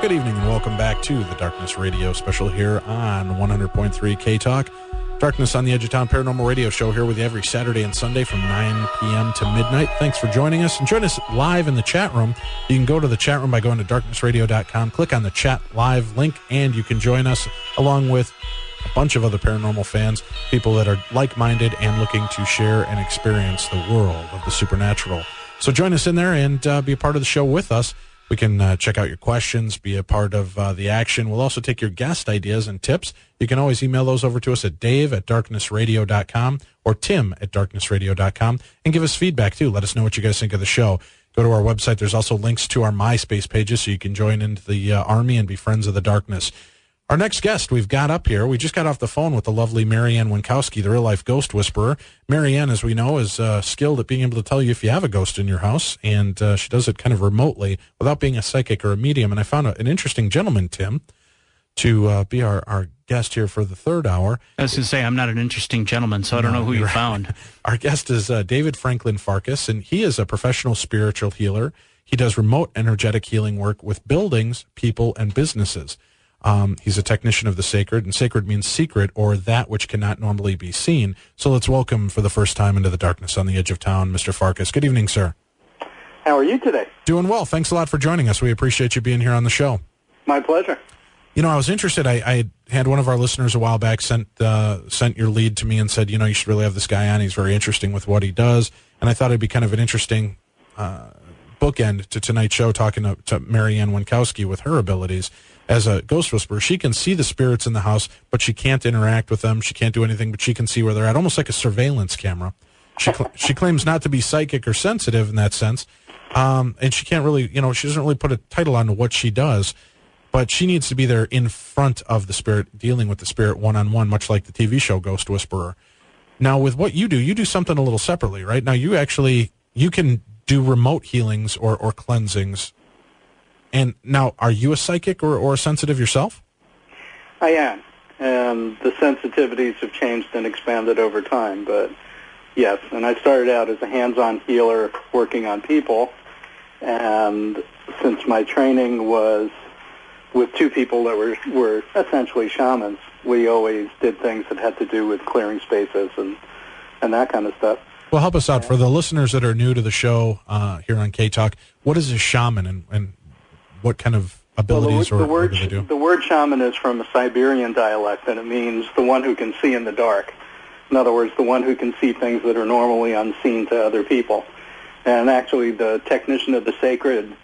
Good evening and welcome back to the Darkness Radio special here on 100.3 K-Talk. Darkness on the Edge of Town Paranormal Radio Show here with you every Saturday and Sunday from 9 p.m. to midnight. Thanks for joining us. And join us live in the chat room. You can go to the chat room by going to darknessradio.com, click on the chat live link, and you can join us along with a bunch of other paranormal fans, people that are like-minded and looking to share and experience the world of the supernatural. So join us in there and be a part of the show with us. We can check out your questions, be a part of the action. We'll also take your guest ideas and tips. You can always email those over to us at dave@darknessradio.com or tim@darknessradio.com and give us feedback, too. Let us know what you guys think of the show. Go to our website. There's also links to our MySpace pages so you can join into the army and be friends of the darkness. Our next guest we've got up here, we just got off the phone with the lovely Marianne Winkowski, the real-life ghost whisperer. Marianne, as we know, is skilled at being able to tell you if you have a ghost in your house, and she does it kind of remotely without being a psychic or a medium. And I found an interesting gentleman, Tim, to be our guest here for the third hour. I was going to say, I'm not an interesting gentleman, so I don't know who you found. Our guest is David Franklin Farcas, and he is a professional spiritual healer. He does remote energetic healing work with buildings, people, and businesses. He's a technician of the sacred, and sacred means secret or that which cannot normally be seen. So let's welcome for the first time into the Darkness on the Edge of Town, Mr. Farkas. Good evening, sir. How are you today? Doing well. Thanks a lot for joining us. We appreciate you being here on the show. My pleasure. You know, I was interested. I had one of our listeners a while back sent your lead to me and said, you know, you should really have this guy on. He's very interesting with what he does. And I thought it'd be kind of an interesting bookend to tonight's show, talking to Marianne Winkowski with her abilities as a ghost whisperer. She can see the spirits in the house, but she can't interact with them. She can't do anything, but she can see where they're at, almost like a surveillance camera. She claims not to be psychic or sensitive in that sense, and she can't really, you know, she doesn't really put a title on what she does, but she needs to be there in front of the spirit, dealing with the spirit one-on-one, much like the TV show Ghost Whisperer. Now, with what you do something a little separately, right? Now, you can do remote healings or cleansings. And now, are you a psychic or sensitive yourself? I am. And the sensitivities have changed and expanded over time, but yes. And I started out as a hands-on healer working on people. And since my training was with two people that were essentially shamans, we always did things that had to do with clearing spaces and that kind of stuff. Well, help us out. For the listeners that are new to the show here on K-Talk, what is a shaman and what kind of abilities or what do they do? The word shaman is from a Siberian dialect, and it means the one who can see in the dark. In other words, the one who can see things that are normally unseen to other people. And actually, the technician of the sacred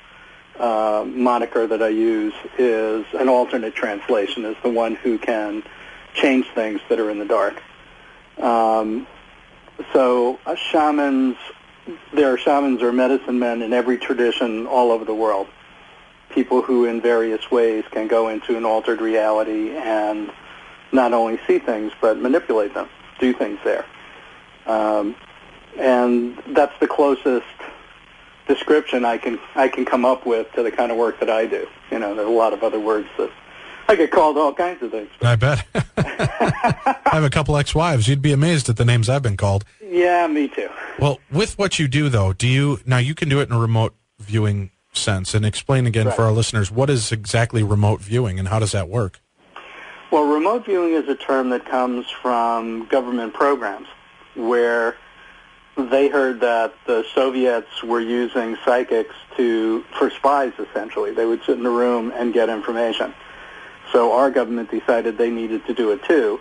moniker that I use is an alternate translation, is the one who can change things that are in the dark. So shamans, there are shamans or medicine men in every tradition all over the world. People who in various ways can go into an altered reality and not only see things but manipulate them, do things there. And that's the closest description I can come up with to the kind of work that I do. You know, there are a lot of other words that I get called all kinds of things. I bet. I have a couple ex-wives. You'd be amazed at the names I've been called. Yeah, me too. Well, with what you do, though, now you can do it in a remote viewing sense, and explain again for our listeners, what is exactly remote viewing and how does that work? Well, remote viewing is a term that comes from government programs where they heard that the Soviets were using psychics for spies, essentially. They would sit in a room and get information. So our government decided they needed to do it too,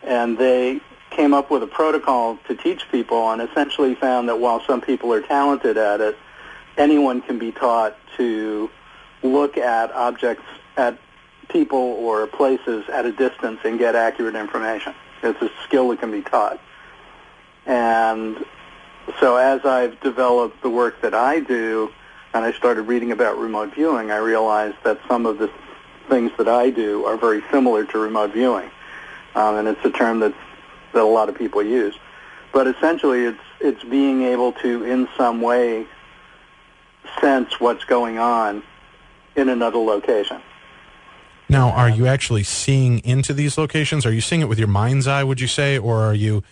and they came up with a protocol to teach people and essentially found that while some people are talented at it, anyone can be taught to look at objects, at people or places at a distance and get accurate information. It's a skill that can be taught. And so as I've developed the work that I do and I started reading about remote viewing, I realized that some of the things that I do are very similar to remote viewing. And it's a term that a lot of people use. But essentially it's being able to, in some way, sense what's going on in another location. Now, are you actually seeing into these locations? Are you seeing it with your mind's eye, would you say, or are you,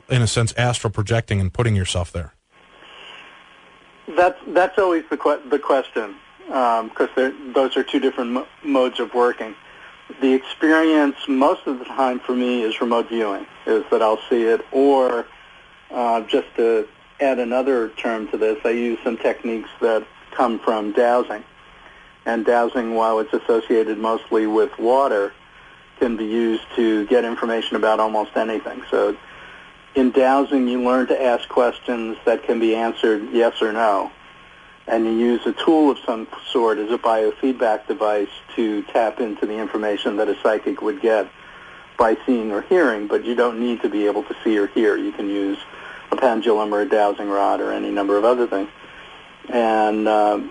in a sense, astral projecting and putting yourself there? That's always the question. because those are two different modes of working. The experience most of the time for me is remote viewing, is that I'll see it, or just to add another term to this, I use some techniques that come from dowsing. And dowsing, while it's associated mostly with water, can be used to get information about almost anything. So in dowsing, you learn to ask questions that can be answered yes or no. And you use a tool of some sort as a biofeedback device to tap into the information that a psychic would get by seeing or hearing, but you don't need to be able to see or hear. You can use a pendulum or a dowsing rod or any number of other things. And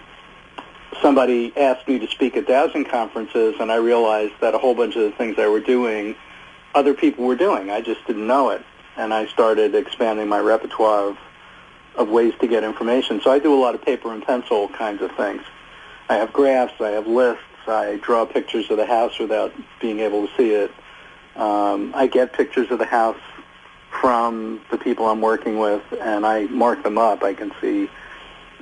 somebody asked me to speak at dowsing conferences, and I realized that a whole bunch of the things I were doing, other people were doing. I just didn't know it. And I started expanding my repertoire of ways to get information. So I do a lot of paper and pencil kinds of things. I have graphs, I have lists, I draw pictures of the house without being able to see it. I get pictures of the house from the people I'm working with, and I mark them up. I can see,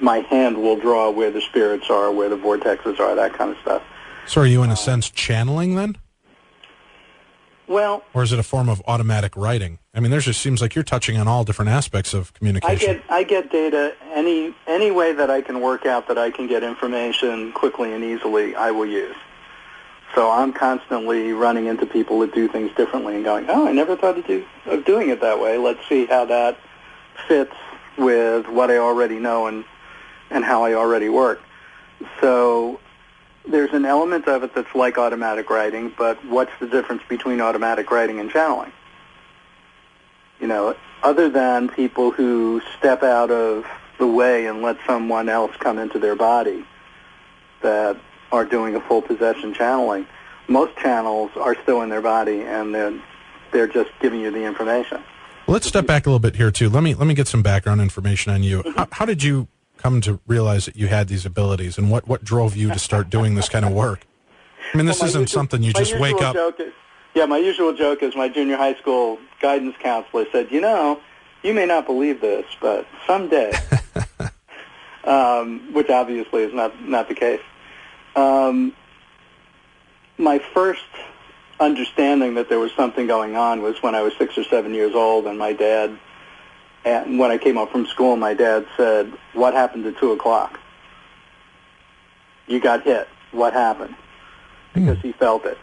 my hand will draw where the spirits are, where the vortexes are, that kind of stuff. So are you, in a sense, channeling then? Well... Or is it a form of automatic writing? I mean, there just seems like you're touching on all different aspects of communication. I get data any way that I can work out that I can get information quickly and easily, I will use. So I'm constantly running into people that do things differently and going, oh, I never thought of doing it that way. Let's see how that fits with what I already know and how I already work. So there's an element of it that's like automatic writing, but what's the difference between automatic writing and channeling? You know, other than people who step out of the way and let someone else come into their body that are doing a full possession channeling, most channels are still in their body, and they're just giving you the information. Let's step back a little bit here, too. Let me get some background information on you. How did you come to realize that you had these abilities, and what drove you to start doing this kind of work? I mean, this isn't something you just wake up... My usual joke is my junior high school guidance counselor said, you know, you may not believe this, but someday, which obviously is not the case. My first understanding that there was something going on was when I was 6 or 7 years old, and my dad, and when I came up from school, my dad said, what happened at 2 o'clock? You got hit. What happened? Because he felt it.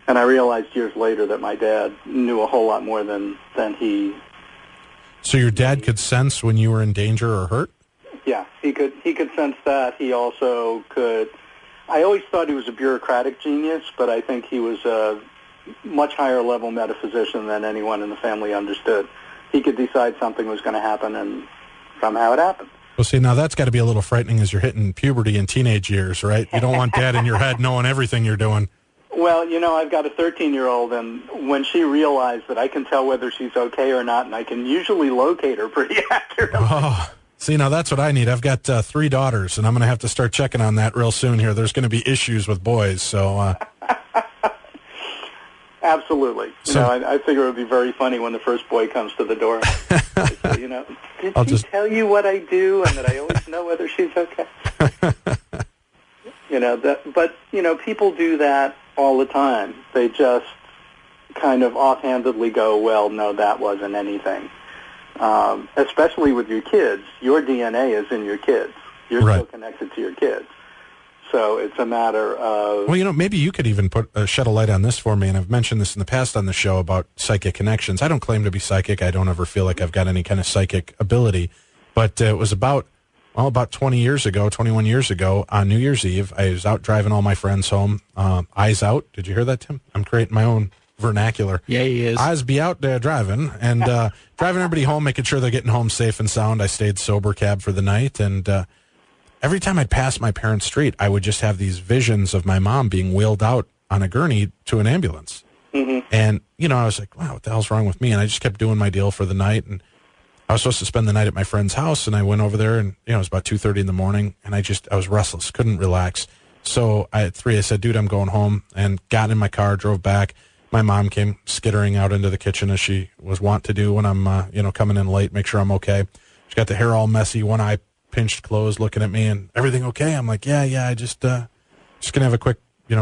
And I realized years later that my dad knew a whole lot more than he... So your dad could sense when you were in danger or hurt? Yeah, he could sense that. He also could... I always thought he was a bureaucratic genius, but I think he was a much higher level metaphysician than anyone in the family understood. He could decide something was going to happen, and somehow it happened. Well, see, now that's got to be a little frightening as you're hitting puberty and teenage years, right? You don't want Dad in your head knowing everything you're doing. Well, you know, I've got a 13-year-old, and when she realized that I can tell whether she's okay or not, and I can usually locate her pretty accurately. Oh, see, now that's what I need. I've got 3 daughters, and I'm going to have to start checking on that real soon here. There's going to be issues with boys, so... Absolutely. I figure it would be very funny when the first boy comes to the door. Say, did she tell you what I do and that I always know whether she's okay? But people do that all the time. They just kind of offhandedly go, well, no, that wasn't anything. Especially with your kids. Your DNA is in your kids. You're still connected to your kids. So it's a matter of... Well, maybe you could even shed a light on this for me, and I've mentioned this in the past on the show about psychic connections. I don't claim to be psychic. I don't ever feel like I've got any kind of psychic ability. But it was about 21 years ago, on New Year's Eve, I was out driving all my friends home. Eyes out. Did you hear that, Tim? I'm creating my own vernacular. Yeah, he is. Eyes be out there driving, and driving everybody home, making sure they're getting home safe and sound. I stayed sober cab for the night, and... every time I'd pass my parents' street, I would just have these visions of my mom being wheeled out on a gurney to an ambulance. Mm-hmm. And, I was like, wow, what the hell's wrong with me? And I just kept doing my deal for the night. And I was supposed to spend the night at my friend's house, and I went over there, and, it was about 2:30 in the morning, and I was restless, couldn't relax. So at 3, I said, dude, I'm going home, and got in my car, drove back. My mom came skittering out into the kitchen as she was wont to do when I'm, coming in late, make sure I'm okay. She got the hair all messy, one eye pinched clothes, looking at me, and everything okay? I'm like, yeah, I just gonna have a quick,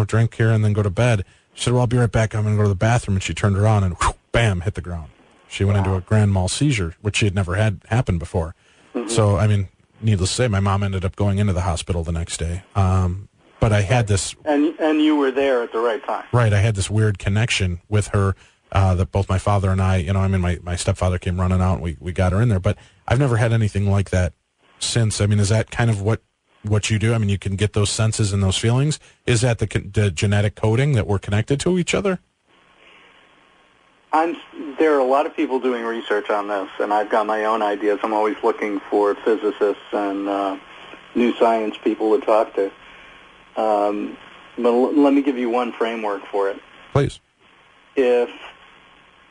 drink here and then go to bed. She said, well, I'll be right back. I'm gonna go to the bathroom. And she turned around and whoosh, bam, hit the ground. She went into a grand mal seizure, which she had never had happen before. Mm-hmm. So, I mean, needless to say, my mom ended up going into the hospital the next day. But I had this... And you were there at the right time. Right. I had this weird connection with her that both my father and I, my stepfather came running out and we got her in there. But I've never had anything like that since. I mean, is that kind of what you do? I mean, you can get those senses and those feelings. Is that the genetic coding that we're connected to each other? There are a lot of people doing research on this, and I've got my own ideas. I'm always looking for physicists and new science people to talk to. But let me give you one framework for it. Please. If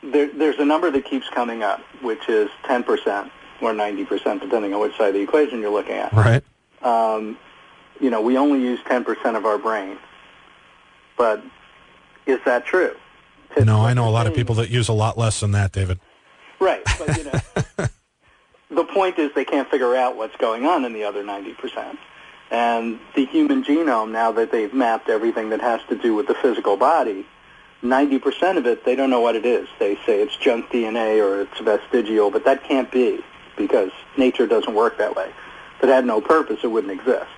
there's a number that keeps coming up, which is 10% or 90%, depending on which side of the equation you're looking at. Right. We only use 10% of our brain. But is that true? No, I know a lot of people that use a lot less than that, David. Right, but the point is they can't figure out what's going on in the other 90%. And the human genome, now that they've mapped everything that has to do with the physical body, 90% of it, they don't know what it is. They say it's junk DNA or it's vestigial, but that can't be because nature doesn't work that way. If it had no purpose, it wouldn't exist.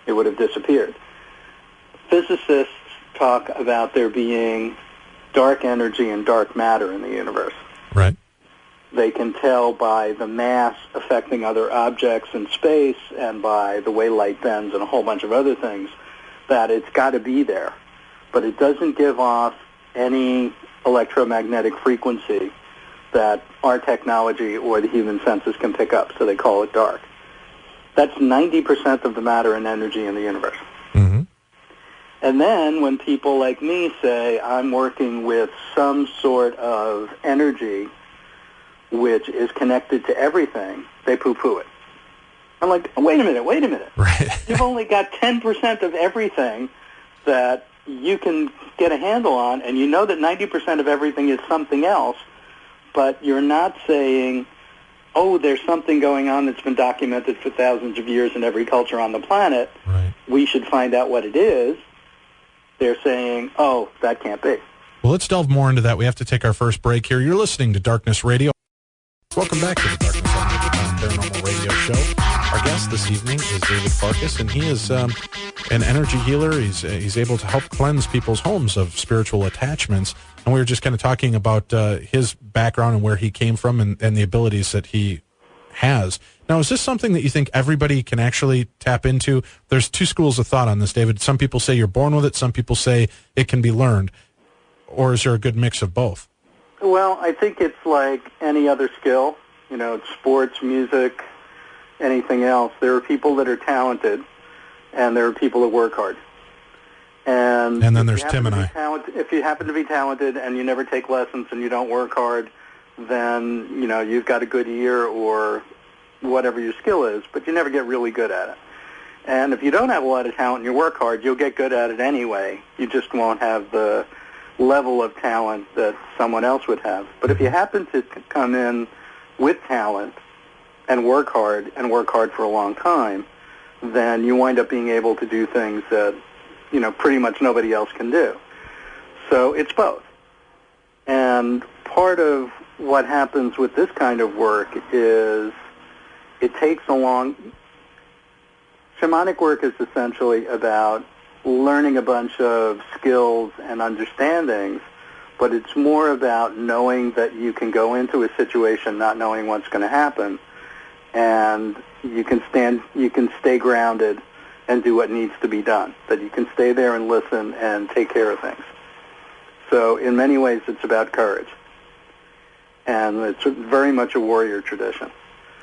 It would have disappeared. Physicists talk about there being dark energy and dark matter in the universe. Right. They can tell by the mass affecting other objects in space and by the way light bends and a whole bunch of other things that it's got to be there. But it doesn't give off any electromagnetic frequency that our technology or the human senses can pick up, so they call it dark. That's 90% of the matter and energy in the universe. Mm-hmm. And then when people like me say, I'm working with some sort of energy which is connected to everything, they poo-poo it. I'm like, wait a minute. Right. You've only got 10% of everything that you can get a handle on, and you know that 90% of everything is something else, but you're not saying, oh, there's something going on that's been documented for thousands of years in every culture on the planet. Right. We should find out what it is. They're saying, oh, that can't be. Well, let's delve more into that. We have to take our first break here. You're listening to Darkness Radio. Welcome back to the Darkness on the Paranormal Radio Show. Our guest this evening is David Farcas, and he is an energy healer. He's able to help cleanse people's homes of spiritual attachments. And we were just kind of talking about his background and where he came from and the abilities that he has. Now, is this something that you think everybody can actually tap into? There's two schools of thought on this, David. Some people say you're born with it. Some people say it can be learned. Or is there a good mix of both? Well, I think it's like any other skill, sports, music, anything else. There are people that are talented, and there are people that work hard. And then there's Tim and I. If you happen to be talented and you never take lessons and you don't work hard, then, you've got a good ear or whatever your skill is, but you never get really good at it. And if you don't have a lot of talent and you work hard, you'll get good at it anyway. You just won't have the level of talent that someone else would have. But if you happen to come in with talent and work hard for a long time, then you wind up being able to do things that, pretty much nobody else can do. So it's both. And part of what happens with this kind of work is it takes a long... Shamanic work is essentially about learning a bunch of skills and understandings, but it's more about knowing that you can go into a situation not knowing what's going to happen, and you can stay grounded and do what needs to be done, that you can stay there and listen and take care of things. So in many ways it's about courage, and it's very much a warrior tradition.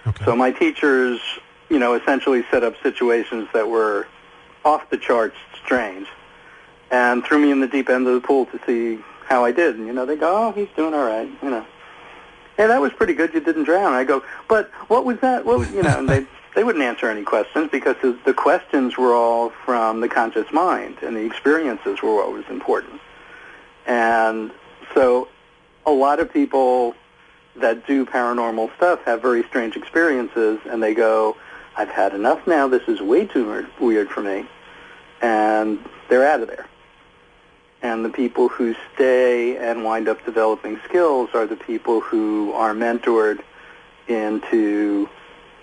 Okay. So my teachers, essentially set up situations that were off the charts strange and threw me in the deep end of the pool to see how I did. And, they go, oh, he's doing all right, Hey, that was pretty good. You didn't drown. I go, but what was that? And they wouldn't answer any questions because the questions were all from the conscious mind and the experiences were what was important. And so a lot of people that do paranormal stuff have very strange experiences, and they go, I've had enough now. This is way too weird for me. And they're out of there. And the people who stay and wind up developing skills are the people who are mentored into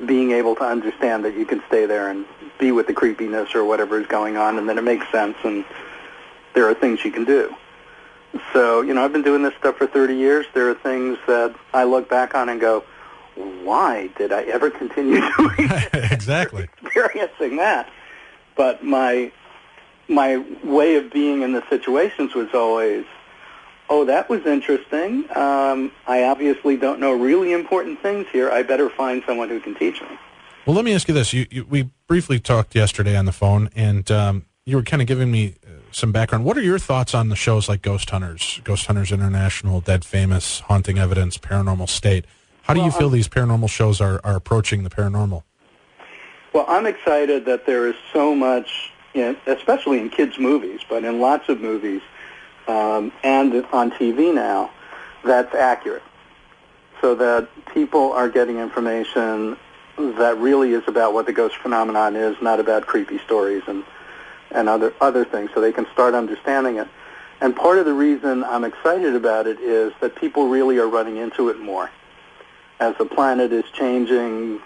being able to understand that you can stay there and be with the creepiness or whatever is going on, and then it makes sense, and there are things you can do. So, I've been doing this stuff for 30 years. There are things that I look back on and go, why did I ever continue doing it? Exactly. Experiencing that. But my way of being in the situations was always, oh, that was interesting. I obviously don't know really important things here. I better find someone who can teach me. Well, let me ask you this. We briefly talked yesterday on the phone, and you were kind of giving me some background. What are your thoughts on the shows like Ghost Hunters International, Dead Famous, Haunting Evidence, Paranormal State? How do you feel these paranormal shows are approaching the paranormal? Well, I'm excited that there is so much, especially in kids' movies, but in lots of movies, and on TV now, that's accurate. So that people are getting information that really is about what the ghost phenomenon is, not about creepy stories and other things, so they can start understanding it. And part of the reason I'm excited about it is that people really are running into it more. As the planet is changing,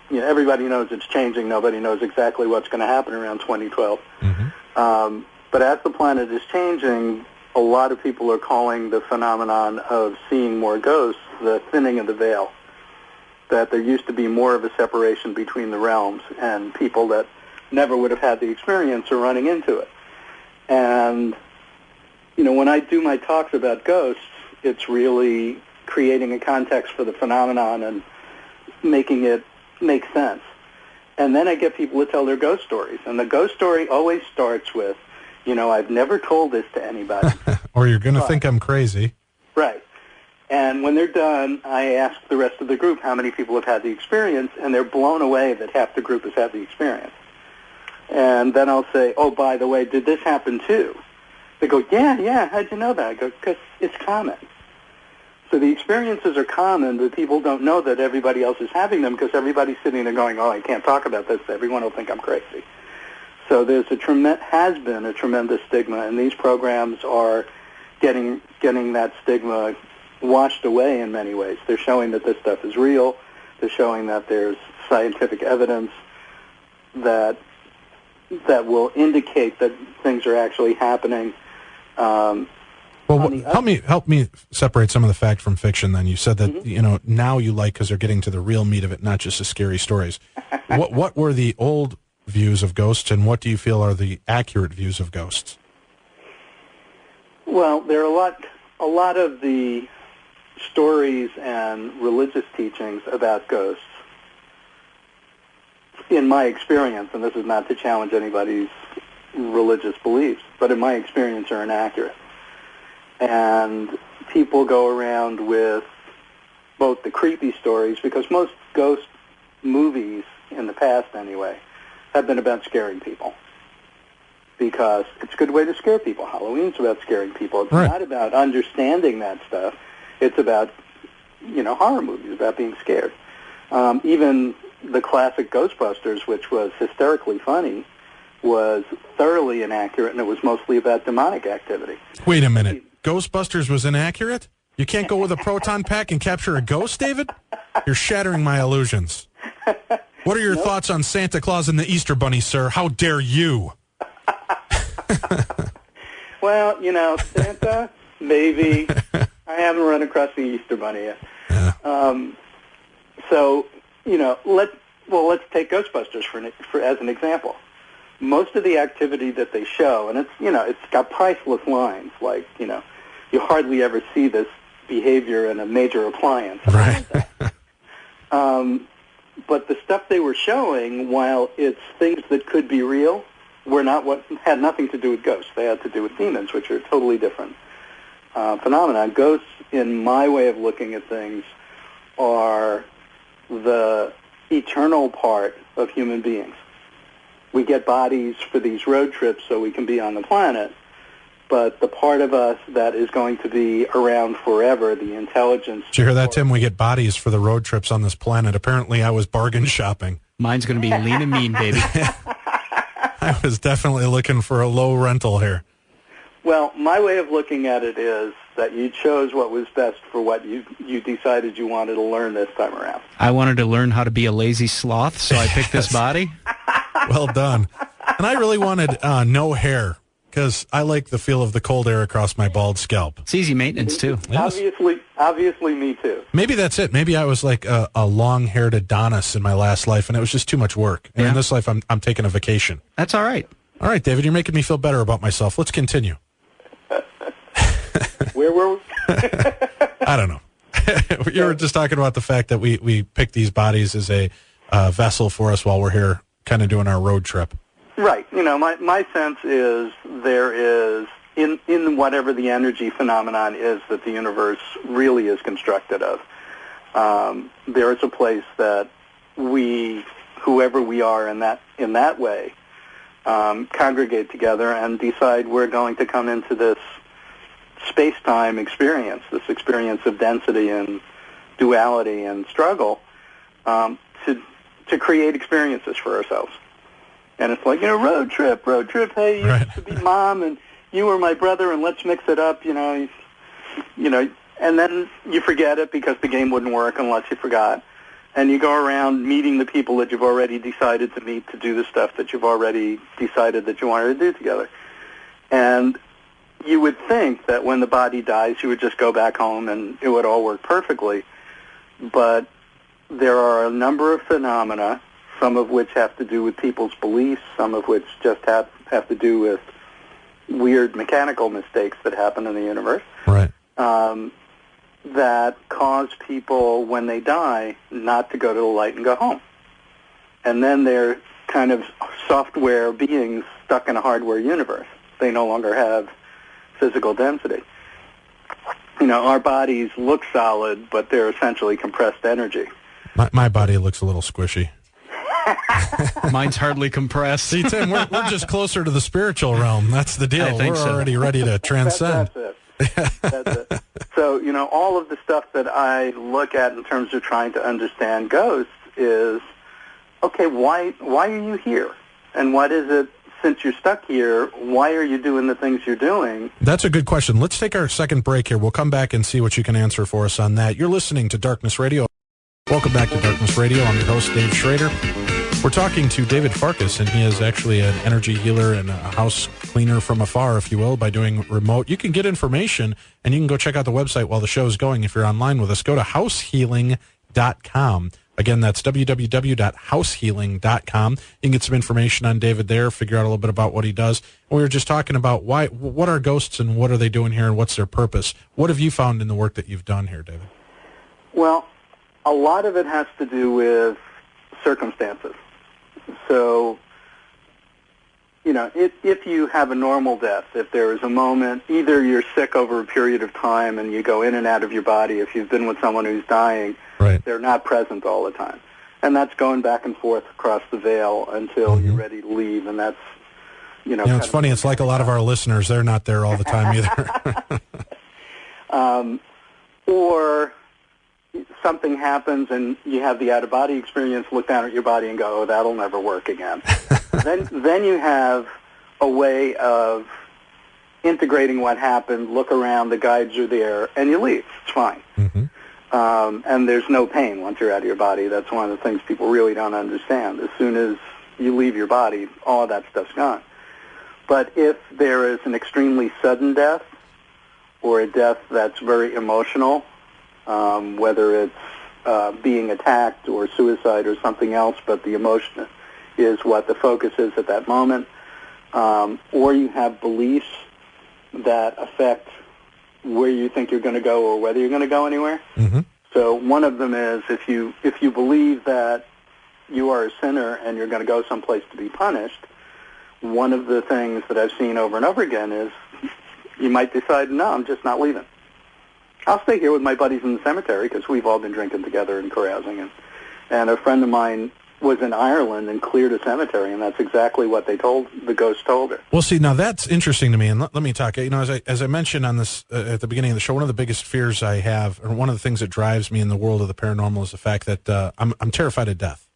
everybody knows it's changing. Nobody knows exactly what's going to happen around 2012. Mm-hmm. But as the planet is changing, a lot of people are calling the phenomenon of seeing more ghosts the thinning of the veil. That there used to be more of a separation between the realms, and people that never would have had the experience are running into it. And, when I do my talks about ghosts, it's really creating a context for the phenomenon and making it make sense. And then I get people to tell their ghost stories. And the ghost story always starts with, I've never told this to anybody. Or you're going to think I'm crazy. Right. And when they're done, I ask the rest of the group how many people have had the experience, and they're blown away that half the group has had the experience. And then I'll say, oh, by the way, did this happen too? They go, yeah, how'd you know that? I go, because it's common. So the experiences are common, but people don't know that everybody else is having them because everybody's sitting there going, oh, I can't talk about this. Everyone will think I'm crazy. So there's has been a tremendous stigma, and these programs are getting that stigma washed away in many ways. They're showing that this stuff is real. They're showing that there's scientific evidence that will indicate that things are actually happening. Well, help me separate some of the fact from fiction. Then you said that mm-hmm. Now you like because they're getting to the real meat of it, not just the scary stories. What were the old views of ghosts, and what do you feel are the accurate views of ghosts? Well, there are a lot of the stories and religious teachings about ghosts, in my experience, and this is not to challenge anybody's religious beliefs, but in my experience are inaccurate. And people go around with both the creepy stories, because most ghost movies, in the past anyway, have been about scaring people. Because it's a good way to scare people. Halloween's about scaring people. It's right. Not about understanding that stuff. It's about, horror movies, about being scared. Even the classic Ghostbusters, which was hysterically funny, was thoroughly inaccurate, and it was mostly about demonic activity. Wait a minute. Ghostbusters was inaccurate? You can't go with a proton pack and capture a ghost, David? You're shattering my illusions. What are your thoughts on Santa Claus and the Easter Bunny, sir? How dare you? Well, Santa, maybe. I haven't run across the Easter Bunny yet. Yeah. So, let's take Ghostbusters for as an example. Most of the activity that they show, and it's got priceless lines, like, you hardly ever see this behavior in a major appliance. Right. But the stuff they were showing, while it's things that could be real, had nothing to do with ghosts. They had to do with demons, which are totally different phenomena. Ghosts, in my way of looking at things, are the eternal part of human beings. We get bodies for these road trips so we can be on the planet, but the part of us that is going to be around forever, the intelligence... Did you hear that, Tim? We get bodies for the road trips on this planet. Apparently I was bargain shopping. Mine's going to be lean and mean, baby. I was definitely looking for a low rental here. Well, my way of looking at it is that you chose what was best for what you decided you wanted to learn this time around. I wanted to learn how to be a lazy sloth, so I picked this body. Well done. And I really wanted no hair, because I like the feel of the cold air across my bald scalp. It's easy maintenance, too. Yes. Obviously me too. Maybe that's it. Maybe I was like a long-haired Adonis in my last life, and it was just too much work. And in this life, I'm taking a vacation. That's all right. All right, David, you're making me feel better about myself. Let's continue. Where were we? I don't know. You were just talking about the fact that we pick these bodies as a vessel for us while we're here kind of doing our road trip. Right. My sense is there is, in whatever the energy phenomenon is that the universe really is constructed of, there is a place that whoever we are in that way, congregate together and decide we're going to come into this space-time experience, this experience of density and duality and struggle, to create experiences for ourselves. And it's like, road trip, hey, you used to be mom and you were my brother and let's mix it up, and then you forget it because the game wouldn't work unless you forgot. And you go around meeting the people that you've already decided to meet to do the stuff that you've already decided that you wanted to do together. And you would think that when the body dies, you would just go back home and it would all work perfectly. But there are a number of phenomena, some of which have to do with people's beliefs, some of which just have to do with weird mechanical mistakes that happen in the universe. Right. That cause people, when they die, not to go to the light and go home. And then they're kind of software beings stuck in a hardware universe. They no longer have physical density. Our bodies look solid, but they're essentially compressed energy. My body looks a little squishy. Mine's hardly compressed. See, Tim, we're just closer to the spiritual realm. That's the deal. We're already ready to transcend. That's it. That's it. So, all of the stuff that I look at in terms of trying to understand ghosts is, okay, why are you here? And what is it, since you're stuck here, why are you doing the things you're doing? That's a good question. Let's take our second break here. We'll come back and see what you can answer for us on that. You're listening to Darkness Radio. Welcome back to Darkness Radio. I'm your host, Dave Schrader. We're talking to David Farcas, and he is actually an energy healer and a house cleaner from afar, if you will, by doing remote. You can get information, and you can go check out the website while the show is going. If you're online with us, go to househealing.com. Again, that's www.househealing.com. You can get some information on David there, figure out a little bit about what he does. We were just talking about what are ghosts and what are they doing here and what's their purpose. What have you found in the work that you've done here, David? Well, a lot of it has to do with circumstances. So, if you have a normal death, if there is a moment, either you're sick over a period of time and you go in and out of your body. If you've been with someone who's dying, right, they're not present all the time. And that's going back and forth across the veil until you're ready to leave. And that's, it's funny. It's like a lot of our listeners, they're not there all the time either. Or something happens and you have the out-of-body experience, look down at your body and go, oh, that'll never work again. Then you have a way of integrating what happened, look around, the guides are there, and you leave. It's fine. Mm-hmm. And there's no pain once you're out of your body. That's one of the things people really don't understand. As soon as you leave your body, all of that stuff's gone. But if there is an extremely sudden death or a death that's very emotional, whether it's being attacked or suicide or something else, but the emotion is what the focus is at that moment, or you have beliefs that affect where you think you're going to go or whether you're going to go anywhere. Mm-hmm. So one of them is if you believe that you are a sinner and you're going to go someplace to be punished, one of the things that I've seen over and over again is you might decide, no, I'm just not leaving. I'll stay here with my buddies in the cemetery because we've all been drinking together and carousing. And a friend of mine was in Ireland and cleared a cemetery, and that's exactly what the ghost told her. Well, see, now that's interesting to me, and let me talk. As I mentioned on this at the beginning of the show, one of the biggest fears I have, or one of the things that drives me in the world of the paranormal, is the fact that I'm terrified of death.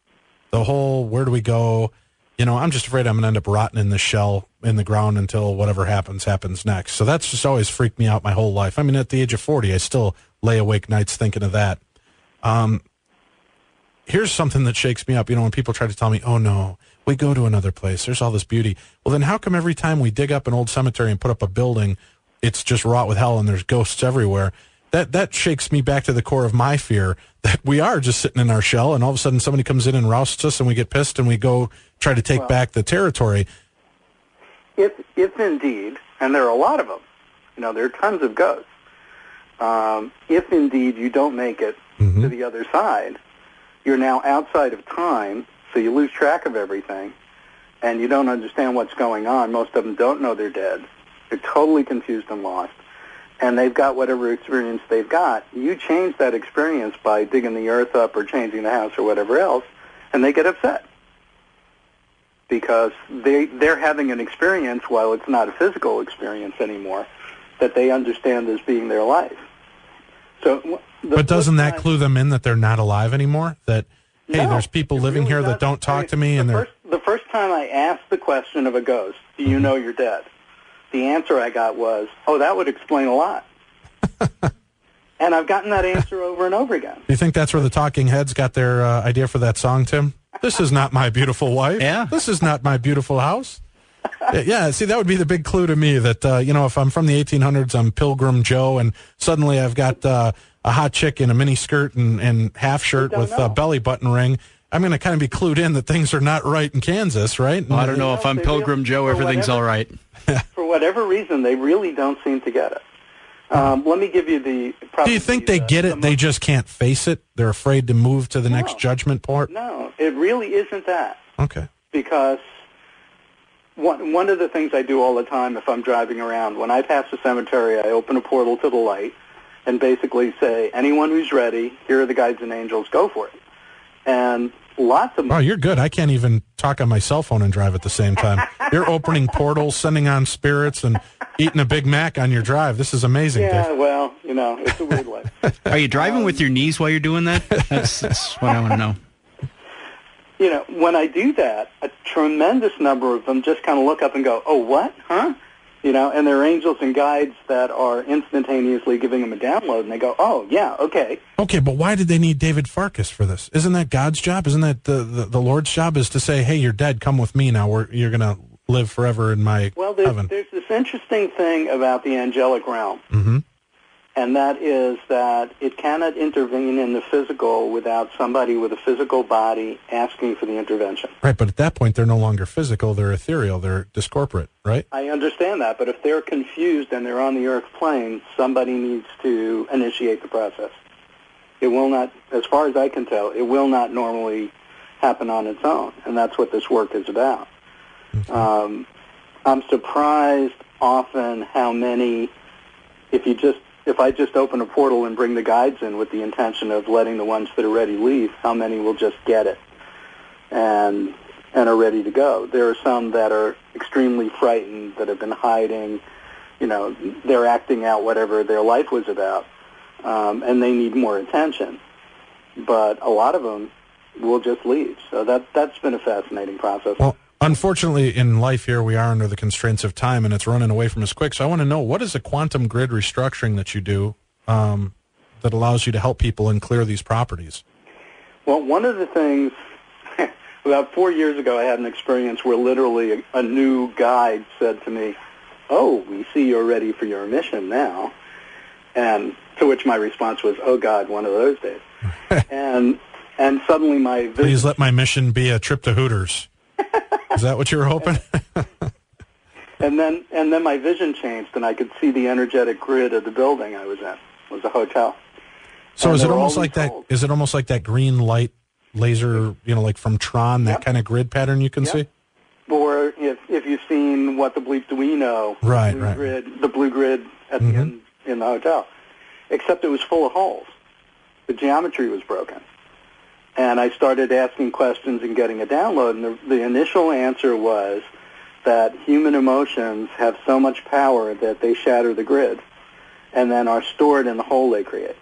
The whole, where do we go? I'm just afraid I'm going to end up rotting in the shell in the ground until whatever happens next. So that's just always freaked me out my whole life. I mean, at the age of 40, I still lay awake nights thinking of that. Here's something that shakes me up. When people try to tell me, oh, no, we go to another place. There's all this beauty. Well, then how come every time we dig up an old cemetery and put up a building, it's just wrought with hell and there's ghosts everywhere? That shakes me back to the core of my fear that we are just sitting in our shell and all of a sudden somebody comes in and rousts us and we get pissed and we go try to take back the territory. If indeed, and there are a lot of them, there are tons of ghosts, if indeed you don't make it to the other side, you're now outside of time, so you lose track of everything, and you don't understand what's going on. Most of them don't know they're dead. They're totally confused and lost. And they've got whatever experience they've got. You change that experience by digging the earth up or changing the house or whatever else, and they get upset because they're having an experience, while it's not a physical experience anymore, that they understand as being their life. So, but doesn't that clue them in that they're not alive anymore? That, hey, no, there's people living really here that don't talk to me, and the first time I asked the question of a ghost, do you know you're dead? The answer I got was, oh, that would explain a lot. And I've gotten that answer over and over again. Do you think that's where the Talking Heads got their idea for that song, Tim? This is not my beautiful wife. Yeah. This is not my beautiful house. Yeah, see, that would be the big clue to me that, if I'm from the 1800s, I'm Pilgrim Joe, and suddenly I've got a hot chick in a mini skirt and half shirt with a belly button ring. I'm going to kind of be clued in that things are not right in Kansas, right? Well, I don't know if I'm Pilgrim Joe, everything's all right. For whatever reason, they really don't seem to get it. Let me give you the... Do you think they get it? They just can't face it? They're afraid to move to the next judgment part? No, it really isn't that. Okay. Because one of the things I do all the time if I'm driving around, when I pass a cemetery, I open a portal to the light and basically say, anyone who's ready, here are the guides and angels, go for it. And lots of... Oh, you're good. I can't even talk on my cell phone and drive at the same time. You're opening portals, sending on spirits, and eating a Big Mac on your drive. This is amazing, Yeah, Dave. well, it's a weird life. Are you driving with your knees while you're doing that? That's what I want to know. When I do that, a tremendous number of them just kind of look up and go, oh, what? Huh? And there are angels and guides that are instantaneously giving them a download, and they go, oh, yeah, okay. Okay, but why did they need David Farcas for this? Isn't that God's job? Isn't that the Lord's job, is to say, hey, you're dead, come with me now. You're going to live forever in my heaven. There's this interesting thing about the angelic realm, and that is that it cannot intervene in the physical without somebody with a physical body asking for the intervention. Right, but at that point, they're no longer physical. They're ethereal. They're discorporate, right? I understand that, but if they're confused and they're on the earth plane, somebody needs to initiate the process. It will not, as far as I can tell, it will not normally happen on its own, and that's what this work is about. Okay. I'm surprised often how many, if I just open a portal and bring the guides in with the intention of letting the ones that are ready leave, how many will just get it and are ready to go. There are some that are extremely frightened, that have been hiding, they're acting out whatever their life was about, and they need more attention. But a lot of them will just leave. So that's been a fascinating process. Well, unfortunately, in life here, we are under the constraints of time, and it's running away from us quick. So I want to know, what is a quantum grid restructuring that you do that allows you to help people and clear these properties? Well, one of the things, about 4 years ago, I had an experience where literally a new guide said to me, oh, we see you're ready for your mission now. And to which my response was, oh, God, one of those days. and suddenly my vision... Please let my mission be a trip to Hooters. Is that what you were hoping? and then my vision changed, and I could see the energetic grid of the building I was in. It was a hotel. So is it almost like that? Is it almost like that green light laser, like from Tron, that kind of grid pattern you can see? Or if you've seen What the Bleep Do We Know, the blue grid at the end in the hotel, except it was full of holes. The geometry was broken. And I started asking questions and getting a download, and the initial answer was that human emotions have so much power that they shatter the grid and then are stored in the hole they create.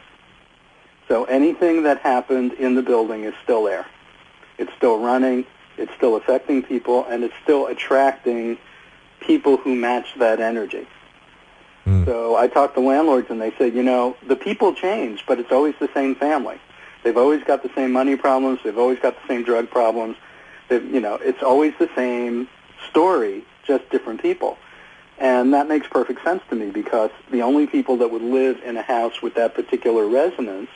So anything that happened in the building is still there. it's still running, it's still affecting people, and it's still attracting people who match that energy. So I talk to landlords, and they say, the people change, but it's always the same family. They've always got the same money problems. They've always got the same drug problems. It's always the same story, just different people. And that makes perfect sense to me, because the only people that would live in a house with that particular resonance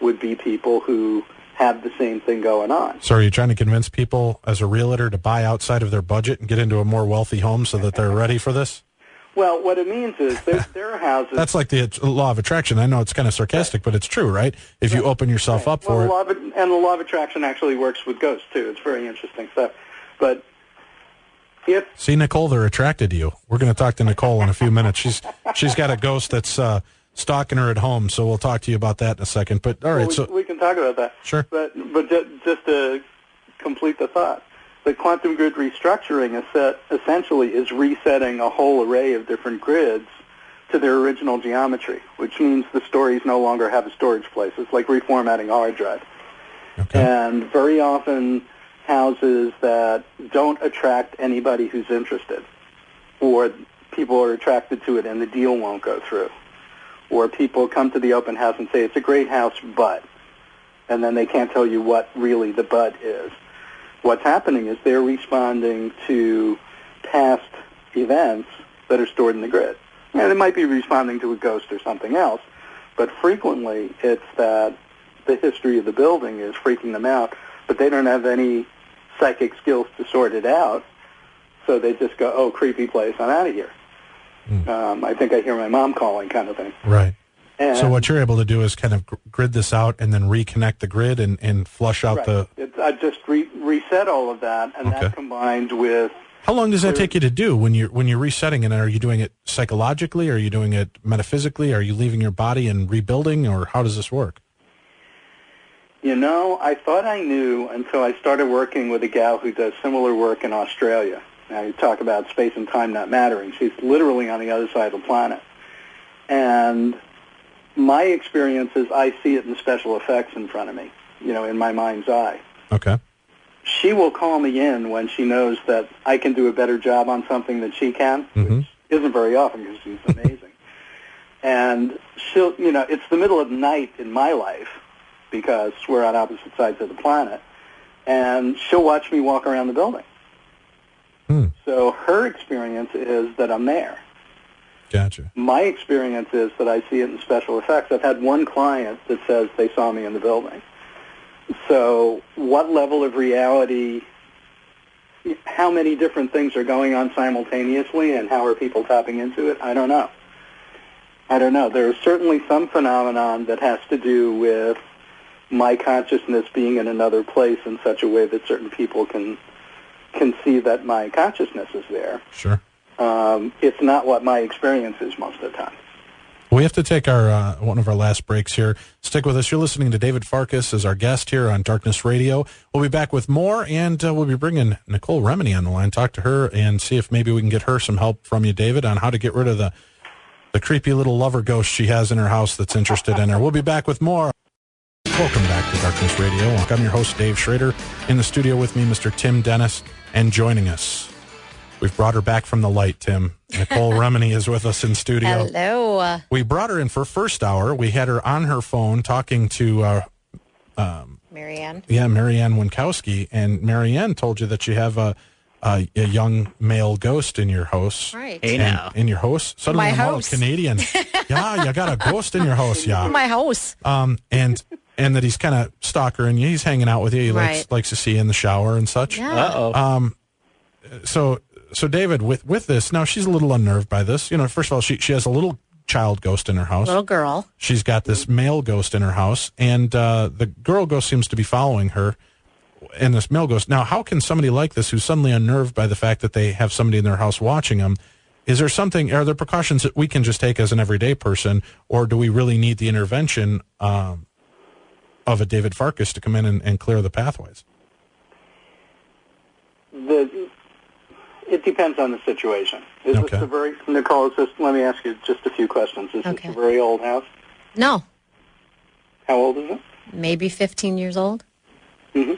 would be people who have the same thing going on. So are you trying to convince people as a realtor to buy outside of their budget and get into a more wealthy home so that they're ready for this? Well, what it means is there are houses... That's like the law of attraction. I know it's kind of sarcastic, but it's true, right? If you open yourself up for it. And the law of attraction actually works with ghosts, too. It's very interesting stuff. But if... See, Nicole, they're attracted to you. We're going to talk to Nicole in a few minutes. She's got a ghost that's stalking her at home, so we'll talk to you about that in a second. But all right, we can talk about that. Sure. But just to complete the thought, the quantum grid restructuring essentially is resetting a whole array of different grids to their original geometry, which means the stories no longer have a storage place. It's like reformatting a hard drive. Okay. And very often houses that don't attract anybody who's interested, or people are attracted to it and the deal won't go through, or people come to the open house and say, it's a great house, but, and then they can't tell you what really the but is. What's happening is they're responding to past events that are stored in the grid. And they might be responding to a ghost or something else, but frequently it's that the history of the building is freaking them out, but they don't have any psychic skills to sort it out, so they just go, oh, creepy place, I'm out of here. I think I hear my mom calling, kind of thing. Right. And so what you're able to do is kind of grid this out and then reconnect the grid and flush out the... I just reset all of that, and that combined with... How long does that take you to do when you're resetting it? Are you doing it psychologically? Are you doing it metaphysically? Are you leaving your body and rebuilding, or how does this work? I thought I knew until I started working with a gal who does similar work in Australia. Now, you talk about space and time not mattering. She's literally on the other side of the planet. And my experience is I see it in special effects in front of me, in my mind's eye. Okay. She will call me in when she knows that I can do a better job on something than she can, which isn't very often because she's amazing. And she'll, it's the middle of the night in my life because we're on opposite sides of the planet, and she'll watch me walk around the building. So her experience is that I'm there. Gotcha. My experience is that I see it in special effects. I've had one client that says they saw me in the building. So what level of reality, how many different things are going on simultaneously, and how are people tapping into it? I don't know. There is certainly some phenomenon that has to do with my consciousness being in another place in such a way that certain people can see that my consciousness is there. Sure. It's not what my experience is most of the time. We have to take our one of our last breaks here. Stick with us. You're listening to David Farkas as our guest here on Darkness Radio. We'll be back with more, and we'll be bringing Nicole Remini on the line, talk to her, and see if maybe we can get her some help from you, David, on how to get rid of the creepy little lover ghost she has in her house that's interested in her. We'll be back with more. Welcome back to Darkness Radio. I'm your host, Dave Schrader. In the studio with me, Mr. Tim Dennis, and joining us, we've brought her back from the light, Tim. Nicole Remini is with us in studio. Hello. We brought her in for first hour. We had her on her phone talking to Marianne. Yeah, Marianne Winkowski. And Marianne told you that you have a young male ghost in your house. Right. Hey, now. In your house? Suddenly My I'm all house. Canadian. Yeah, you got a ghost in your house, yeah. My house. And that he's kind of stalking you. He's hanging out with you. He Right. likes to see you in the shower and such. Yeah. Uh-oh. So David, with this, now she's a little unnerved by this. First of all, she has a little child ghost in her house. Little girl. She's got this male ghost in her house, and the girl ghost seems to be following her, and this male ghost. Now, how can somebody like this, who's suddenly unnerved by the fact that they have somebody in their house watching them, are there precautions that we can just take as an everyday person, or do we really need the intervention of a David Farkas to come in and clear the pathways? It depends on the situation. Is Okay. this Nicole, let me ask you just a few questions. Is this a very old house? No. How old is it? Maybe 15 years old. Mm-hmm.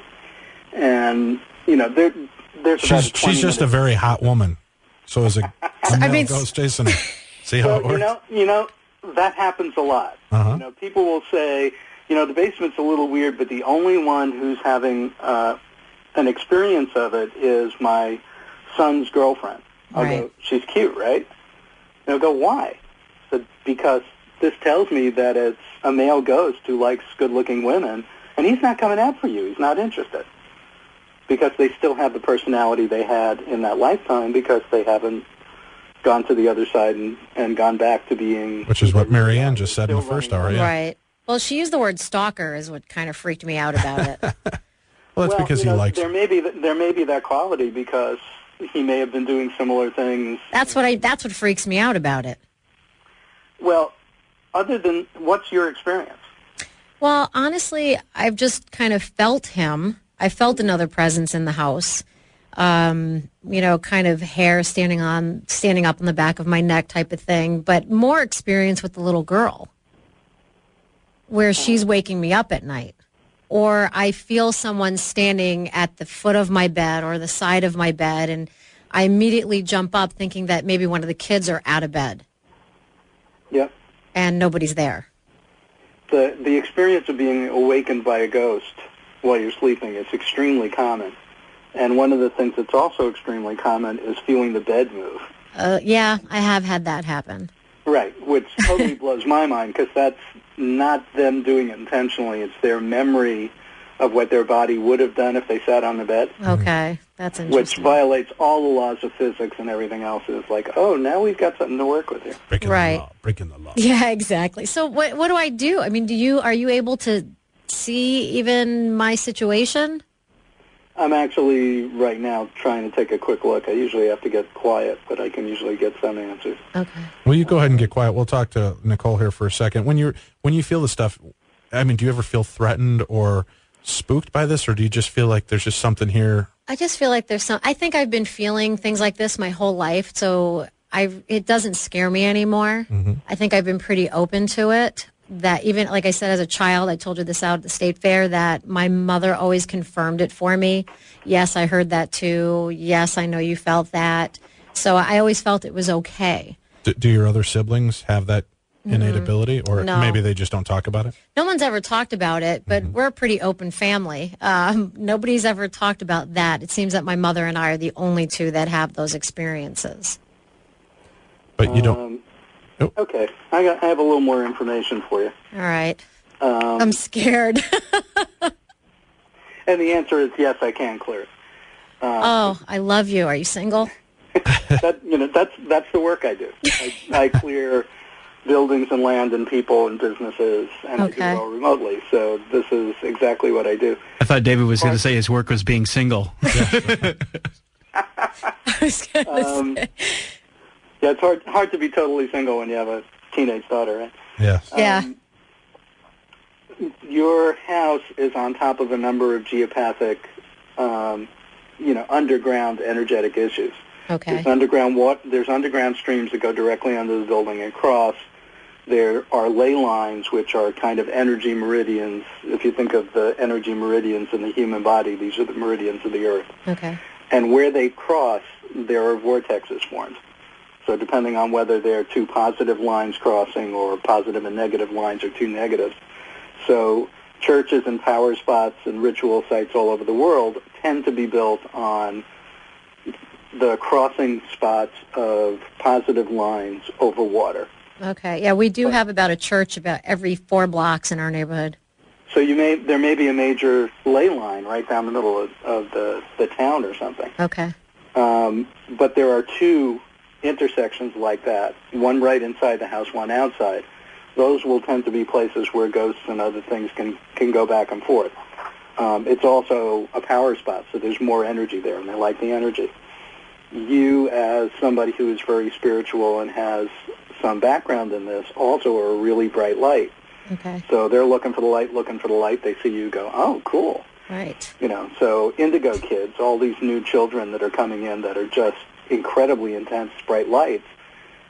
And, there's about a 20 She's just a very hot woman. So is a male ghost chasing her. See how it works? That happens a lot. Uh-huh. People will say, the basement's a little weird, but the only one who's having an experience of it is my son's girlfriend. I'll go, she's cute, right? And I'll go, why? So, because this tells me that it's a male ghost who likes good-looking women, and he's not coming out for you. He's not interested. Because they still have the personality they had in that lifetime because they haven't gone to the other side and gone back to being... Which is what Marianne just said in the first hour, yeah. Right. Well, she used the word stalker is what kind of freaked me out about it. Well, that's because he likes... There may be that quality because he may have been doing similar things. That's what freaks me out about it. Well, other than... What's your experience? Well, honestly, I've just kind of felt him. I felt another presence in the house. Kind of hair standing up on the back of my neck type of thing, but more experience with the little girl where she's waking me up at night. Or I feel someone standing at the foot of my bed or the side of my bed, and I immediately jump up thinking that maybe one of the kids are out of bed. Yep. And nobody's there. The experience of being awakened by a ghost while you're sleeping is extremely common. And one of the things that's also extremely common is feeling the bed move. Yeah, I have had that happen. Right, which totally blows my mind because that's not them doing it intentionally. It's their memory of what their body would have done if they sat on the bed. Okay, that's interesting. Which violates all the laws of physics and everything else. It's like, oh, now we've got something to work with here. Breaking the law. Yeah, exactly. So what do I do? I mean, are you able to see even my situation? I'm actually right now trying to take a quick look. I usually have to get quiet, but I can usually get some answers. Okay. Well, you go ahead and get quiet. We'll talk to Nicole here for a second. When you feel the stuff, I mean, do you ever feel threatened or spooked by this, or do you just feel like there's just something here? I just feel like I think I've been feeling things like this my whole life, so it doesn't scare me anymore. Mm-hmm. I think I've been pretty open to it. That even, like I said, as a child, I told you this out at the state fair, that my mother always confirmed it for me. Yes, I heard that too. Yes, I know you felt that. So I always felt it was okay. Do your other siblings have that innate ability, or No. maybe they just don't talk about it? No one's ever talked about it, but we're a pretty open family. Nobody's ever talked about that. It seems that my mother and I are the only two that have those experiences. But you don't... Okay, I have a little more information for you. All right. I'm scared. And the answer is yes, I can clear it. I love you. Are you single? That's the work I do. I clear buildings and land and people and businesses, and I do it all remotely. So this is exactly what I do. I thought David was going to say his work was being single. I was going to say. Yeah, it's hard to be totally single when you have a teenage daughter, right? Yes. Yeah. Your house is on top of a number of geopathic, underground energetic issues. Okay. There's underground streams that go directly under the building and cross. There are ley lines, which are kind of energy meridians. If you think of the energy meridians in the human body, these are the meridians of the Earth. Okay. And where they cross, there are vortexes formed. So depending on whether they're two positive lines crossing or positive and negative lines or two negatives. So churches and power spots and ritual sites all over the world tend to be built on the crossing spots of positive lines over water. Okay. Yeah, we do have about a church about every 4 blocks in our neighborhood. So there may be a major ley line right down the middle of the town or something. Okay. But there are two intersections like that, one right inside the house, one outside. Those will tend to be places where ghosts and other things can go back and forth. It's also a power spot, so there's more energy there, and they like the energy. You, as somebody who is very spiritual and has some background in this, also are a really bright light. Okay. So they're looking for the light. They see you go, oh, cool. Right. So indigo kids, all these new children that are coming in that are just incredibly intense, bright lights,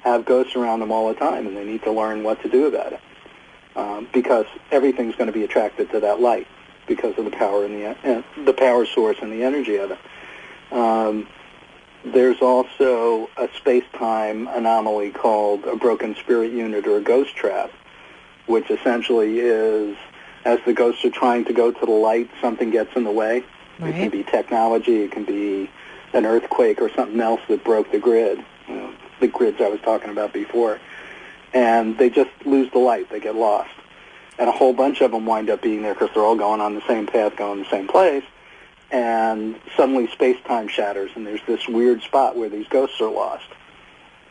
have ghosts around them all the time, and they need to learn what to do about it because everything's going to be attracted to that light. because of the power and the power source and the energy of it. There's also a space-time anomaly called a broken spirit unit or a ghost trap, which essentially is, as the ghosts are trying to go to the light, something gets in the way. Right. It can be technology, it can be an earthquake or something else that broke the grid, the grids I was talking about before. And they just lose the light, they get lost. And a whole bunch of them wind up being there because they're all going on the same path, going the same place. And suddenly space-time shatters, and there's this weird spot where these ghosts are lost.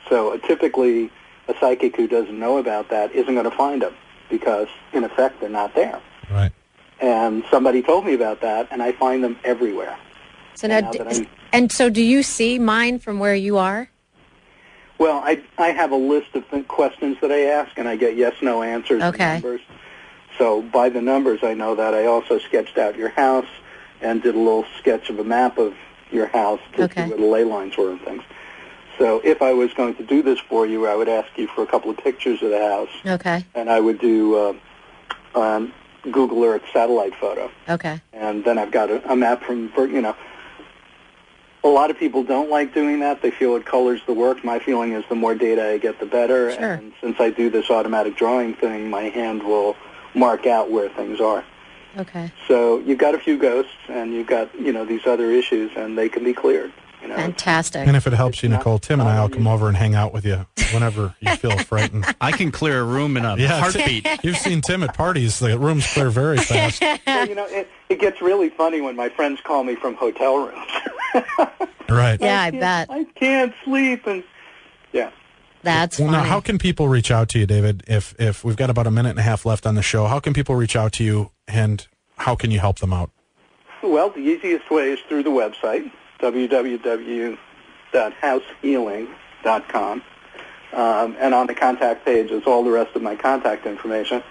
So typically, a psychic who doesn't know about that isn't going to find them because, in effect, they're not there. Right. And somebody told me about that, and I find them everywhere. So now so do you see mine from where you are? Well, I have a list of questions that I ask, and I get yes/no answers and numbers. So by the numbers, I know that. I also sketched out your house and did a little sketch of a map of your house to see where the ley lines were and things. So if I was going to do this for you, I would ask you for a couple of pictures of the house. Okay. And I would do Google Earth satellite photo. Okay. And then I've got a map from, a lot of people don't like doing that. They feel it colors the work. My feeling is the more data I get, the better. Sure. And since I do this automatic drawing thing, my hand will mark out where things are. Okay. So you've got a few ghosts, and you've got, these other issues, and they can be cleared. Fantastic. And if it helps you, Nicole, Tim and I will come over and hang out with you whenever you feel frightened. I can clear a room in a heartbeat. You've seen Tim at parties. The rooms clear very fast. Well, it gets really funny when my friends call me from hotel rooms. Right. Yeah, I bet. I can't sleep, and That's funny. Now, how can people reach out to you, David, if we've got about a minute and a half left on the show? How can people reach out to you, and how can you help them out? Well, the easiest way is through the website, www.househealing.com. And on the contact page is all the rest of my contact information.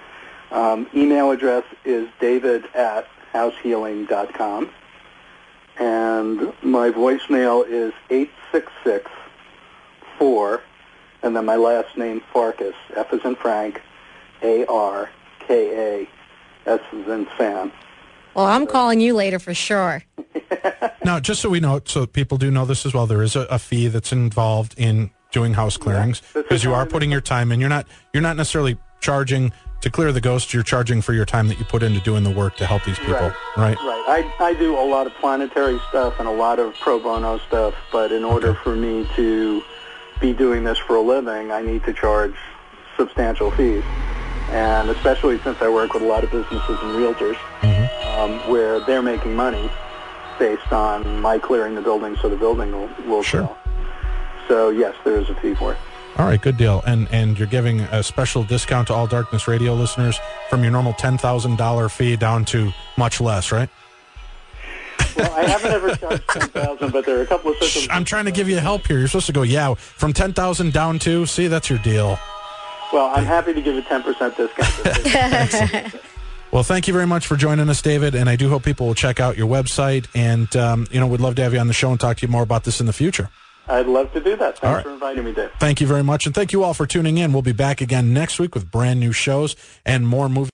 Email address is david@househealing.com. And my voicemail is 866-4, and then my last name, Farkas, F as in Frank, A-R-K-A, S as in Sam. Well, I'm calling you later for sure. Now, just so we know, so people do know this as well, there is a fee that's involved in doing house clearings because you are putting your time in. You're not necessarily charging to clear the ghosts. You're charging for your time that you put into doing the work to help these people, right? Right. I do a lot of planetary stuff and a lot of pro bono stuff, but in order for me to be doing this for a living, I need to charge substantial fees. And especially since I work with a lot of businesses and realtors, where they're making money based on my clearing the building so the building will sell. So, yes, there is a fee for it. All right, good deal. And you're giving a special discount to all Darkness Radio listeners from your normal $10,000 fee down to much less, right? Well, I haven't ever charged $10,000, but there are a couple of systems. I'm trying to give you help here. You're supposed to go, from $10,000 down to, see, that's your deal. Well, I'm happy to give a 10% discount. Well, thank you very much for joining us, David, and I do hope people will check out your website, and, we'd love to have you on the show and talk to you more about this in the future. I'd love to do that. Thanks for inviting me, Dave. Thank you very much, and thank you all for tuning in. We'll be back again next week with brand new shows and more movies.